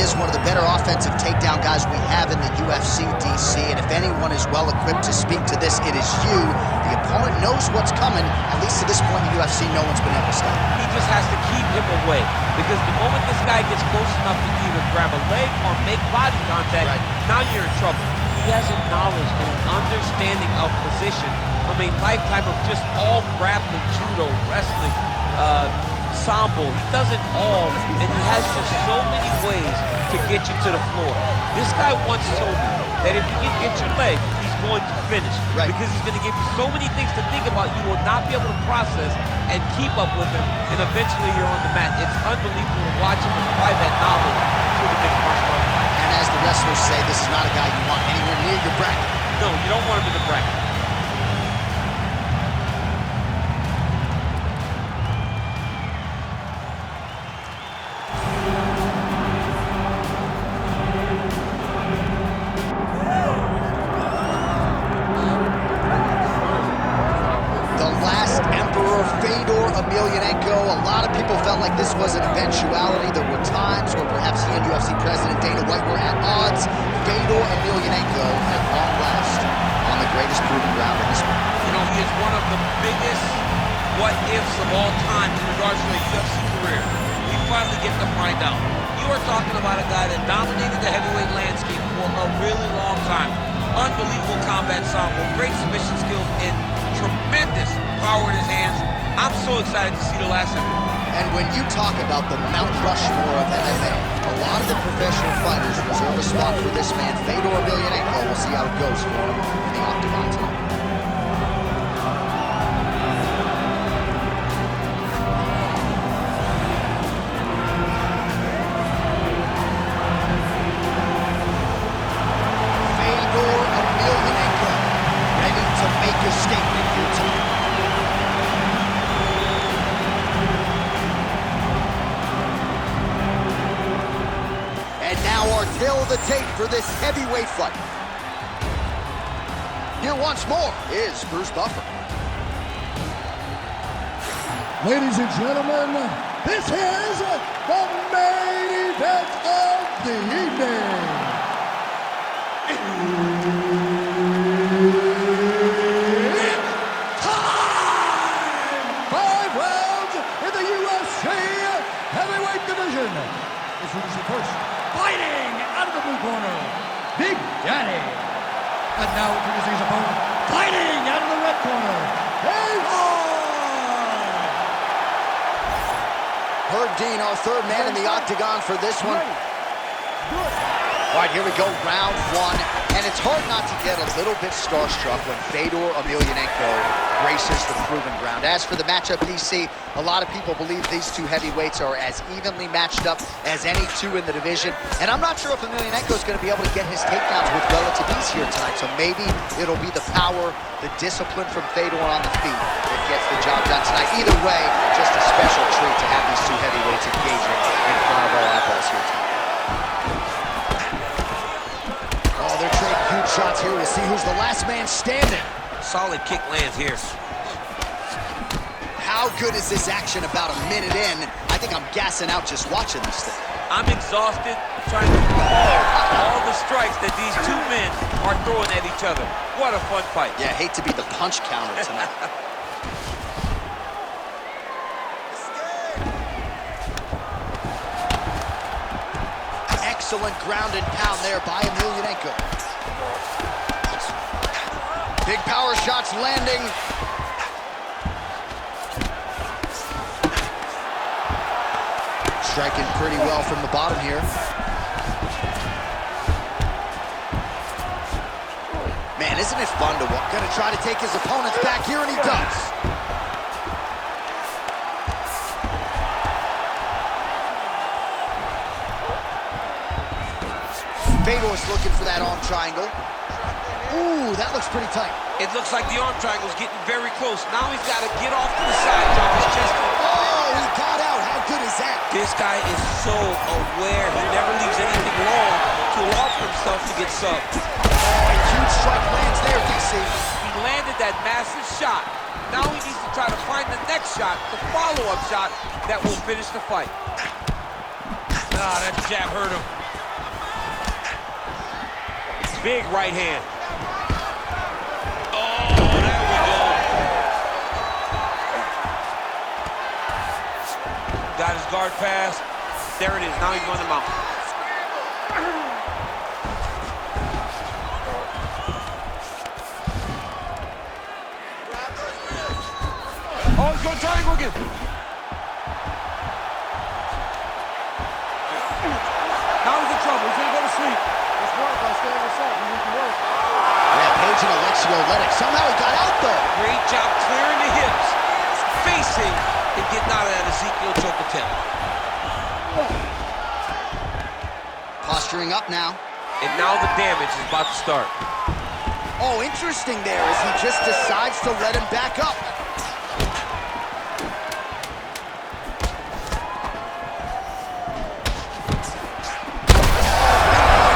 is one of the better offensive takedown guys we have in the UFC, DC, and if anyone is well-equipped to speak to this, it is you. The opponent knows what's coming. At least to this point in the UFC, no one's been able to stop him. He just has to keep him away, because the moment this guy gets close enough to either grab a leg or make body contact, now you're in trouble. He has a knowledge and an understanding of position from a lifetime of just all grappling, judo, wrestling, sambo. He does it all, and he has just so many ways to get you to the floor. This guy once told me that if you can get your leg, he's going to finish. Because he's going to give you so many things to think about, you will not be able to process and keep up with him, and eventually you're on the mat. It's unbelievable to watch him apply that knowledge to the mixed martial arts fight. And as the wrestlers say, this is not a guy you want anywhere near your bracket. No, you don't want him in the bracket. Fedor Emelianenko. A lot of people felt like this was an eventuality. There were times where perhaps he and UFC President Dana White were at odds. Fedor Emelianenko, at long last, on the greatest proving ground in the sport. You know, he is one of the biggest what-ifs of all time in regards to a UFC career. We finally get to find out. You are talking about a guy that dominated the heavyweight landscape for a really long time. Unbelievable combat sambo, great submission skills, and tremendous power in his hands. I'm so excited to see the last of it. And when you talk about the Mount Rushmore of MMA, a lot of the professional fighters reserve a spot for this man, Fedor Emelianenko. We'll see how it goes for him in the octagon tonight. Fedor Emelianenko, ready to make a statement here tonight. Our tale of the tape for this heavyweight fight. Here once more is Bruce Buffer. Ladies and gentlemen, this is the main event of the evening. It's time! 5 rounds in the UFC heavyweight division. Introducing first, fighting out of the blue corner, Big Daddy. And now introducing his opponent, fighting out of the red corner, Herb Dean, our third man in the octagon for this one. All right, here we go, round one. And it's hard not to get a little bit starstruck when Fedor Emelianenko graces the proven ground. As for the matchup, DC, a lot of people believe these two heavyweights are as evenly matched up as any two in the division. And I'm not sure if Emelianenko is going to be able to get his takedowns with relative ease here tonight. So maybe it'll be the power, the discipline from Fedor on the feet that gets the job done tonight. Either way, just a special treat to have these two heavyweights engaging in front of our eyeballs here tonight. Oh, they're trading huge shots here. We'll see who's the last man standing. Solid kick lands here. How good is this action about a minute in? I think I'm gassing out just watching this thing. I'm exhausted trying to call all the strikes that these two men are throwing at each other. What a fun fight. Yeah, hate to be the punch counter tonight. Excellent ground and pound there by Emelianenko. Big power shots landing. Striking pretty well from the bottom here. Man, isn't it fun to watch? Gonna try to take his opponents back here, and he does. Fedor's looking for that arm triangle. Ooh, that looks pretty tight. It looks like the arm triangle's getting very close. Now he's got to get off to the side, drop his chest. Oh, he got out. How good is that? This guy is so aware. He never leaves anything long to allow for himself to get subbed. Oh, a huge strike lands there, DC. He landed that massive shot. Now he needs to try to find the next shot, the follow-up shot that will finish the fight. Ah, that jab hurt him. Big right hand. Oh, there we go. Got his guard pass. There it is. Now he's going to mount. Oh, he's going triangle again. Now he's in trouble. He's going to go to sleep. Let's work. I'll stay on the side. We need to work. Rampage and Alexio let it. Somehow he got out, though. Great job clearing the hips, facing, and getting out of that Ezekiel choke attempt. Posturing up now. And now the damage is about to start. Oh, interesting there as he just decides to let him back up.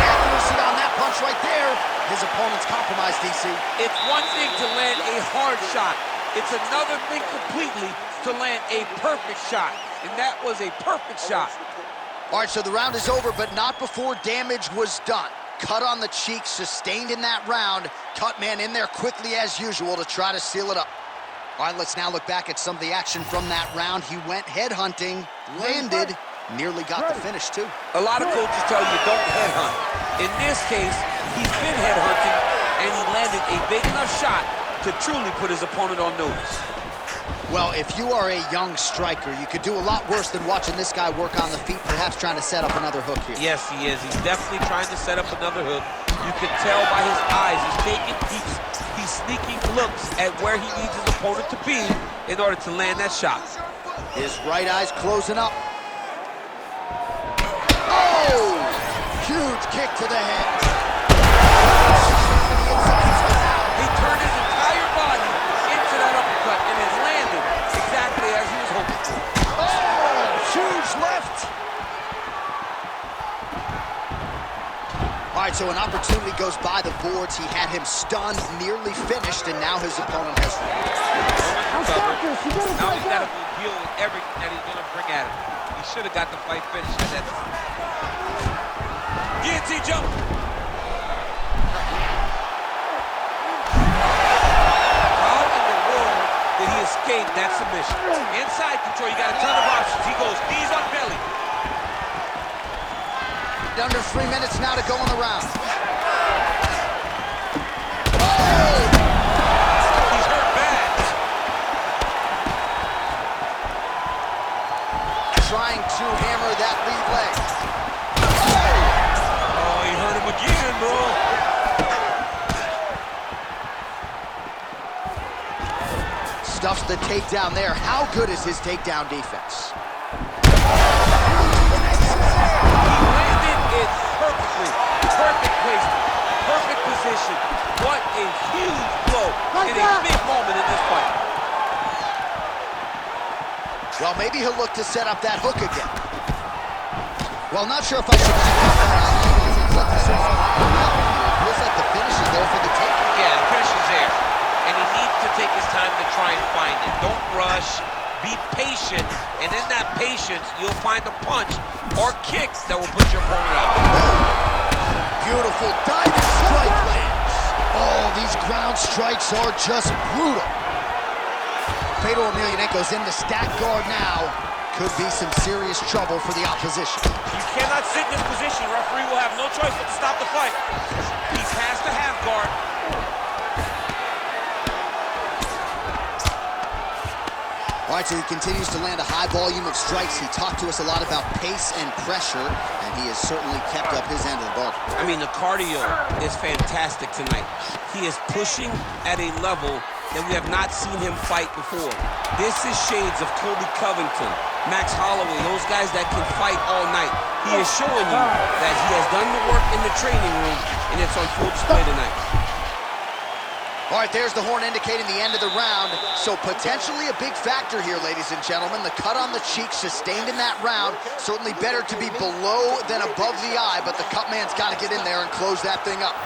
Accuracy on that punch right there. His opponent's compromised, DC. It's one thing to land a hard shot. It's another thing completely to land a perfect shot. And that was a perfect shot. All right, so the round is over, but not before damage was done. Cut on the cheek, sustained in that round. Cutman in there quickly as usual to try to seal it up. All right, let's now look back at some of the action from that round. He went headhunting, landed, nearly got the finish too. A lot of coaches tell you don't headhunt. In this case, he's been headhunting, and he landed a big enough shot to truly put his opponent on notice. Well, if you are a young striker, you could do a lot worse than watching this guy work on the feet, perhaps trying to set up another hook here. Yes, he is. He's definitely trying to set up another hook. You can tell by his eyes. He's sneaking looks at where he needs his opponent to be in order to land that shot. His right eye's closing up. Oh! Huge kick to the head. He turned his entire body into that uppercut and has landed exactly as he was hoping for. Oh! Huge left. All right, so an opportunity goes by the boards. He had him stunned, nearly finished, and now his opponent has... Now he's got to deal with everything that he's going to bring at him. He should have got the fight finished at that time. Guillotine jump. How in the world did he escape that submission? Inside control, you got a ton of options. He goes knees on belly. Under 3 minutes now to go in the round. He's hurt bad. Trying to hammer that lead leg. Oh, he hurt him again, bro. Stuffs the takedown there. How good is his takedown defense? Perfect placement, perfect position. What a huge blow in a big moment in this fight. Well, maybe he'll look to set up that hook again. Well, not sure if I should back up that. Feels like the finish is there for the take. Yeah, the finish is there. And he needs to take his time to try and find it. Don't rush. Be patient. And in that patience, you'll find a punch or kick that will put your opponent out. Beautiful diving strike lands. Oh, these ground strikes are just brutal. Fedor Emelianenko's in the stack guard now. Could be some serious trouble for the opposition. You cannot sit in this position. The referee will have no choice but to stop the fight. He has to have guard. All right, so he continues to land a high volume of strikes. He talked to us a lot about pace and pressure, and he has certainly kept up his end of the bargain. I mean, the cardio is fantastic tonight. He is pushing at a level that we have not seen him fight before. This is shades of Kobe Covington, Max Holloway, those guys that can fight all night. He is showing you that he has done the work in the training room, and it's on full display tonight. All right, there's the horn indicating the end of the round. So potentially a big factor here, ladies and gentlemen. The cut on the cheek sustained in that round. Certainly better to be below than above the eye, but the cut man's got to get in there and close that thing up.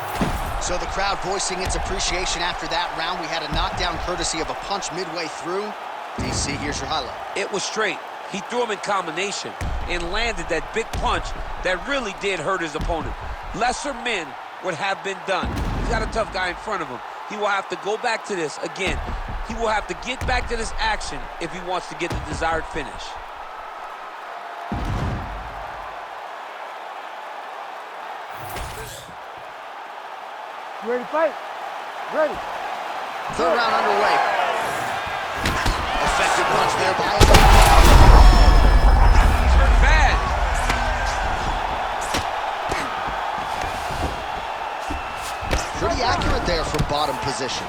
So the crowd voicing its appreciation after that round. We had a knockdown courtesy of a punch midway through. DC, here's your highlight. It was straight. He threw him in combination and landed that big punch that really did hurt his opponent. Lesser men would have been done. He's got a tough guy in front of him. He will have to go back to this again. He will have to get back to this action if he wants to get the desired finish. You ready to fight? Ready. Third round underway. Effective punch there by him. Turn bad. Pretty accurate there from bottom position.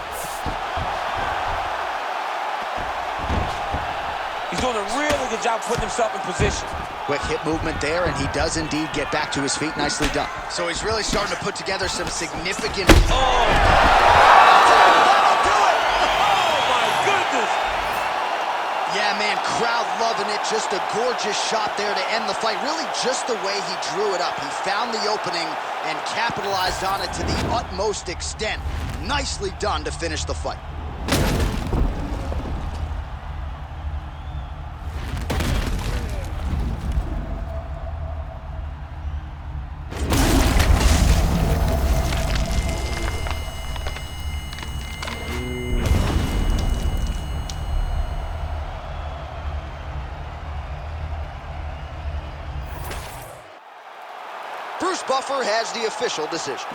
He's doing a really good job putting himself in position. Quick hip movement there, and he does indeed get back to his feet. Nicely done. So he's really starting to put together some significant... Oh! That'll do it! Oh, my goodness! Yeah, man, crowd loving it. Just a gorgeous shot there to end the fight. Really just the way he drew it up. He found the opening and capitalized on it to the utmost extent. Nicely done to finish the fight. Bruce Buffer has the official decision.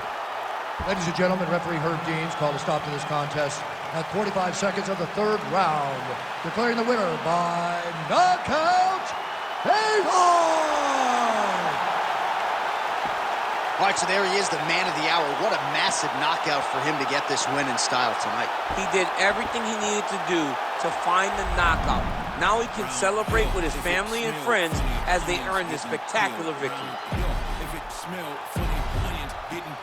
Ladies and gentlemen, referee Herb Deans called a stop to this contest at 45 seconds of the third round, declaring the winner by knockout, Fedor! All right, so there he is, the man of the hour. What a massive knockout for him to get this win in style tonight. He did everything he needed to do to find the knockout. Now he can celebrate with his family and friends as they earn this spectacular victory. If it smelled funny, getting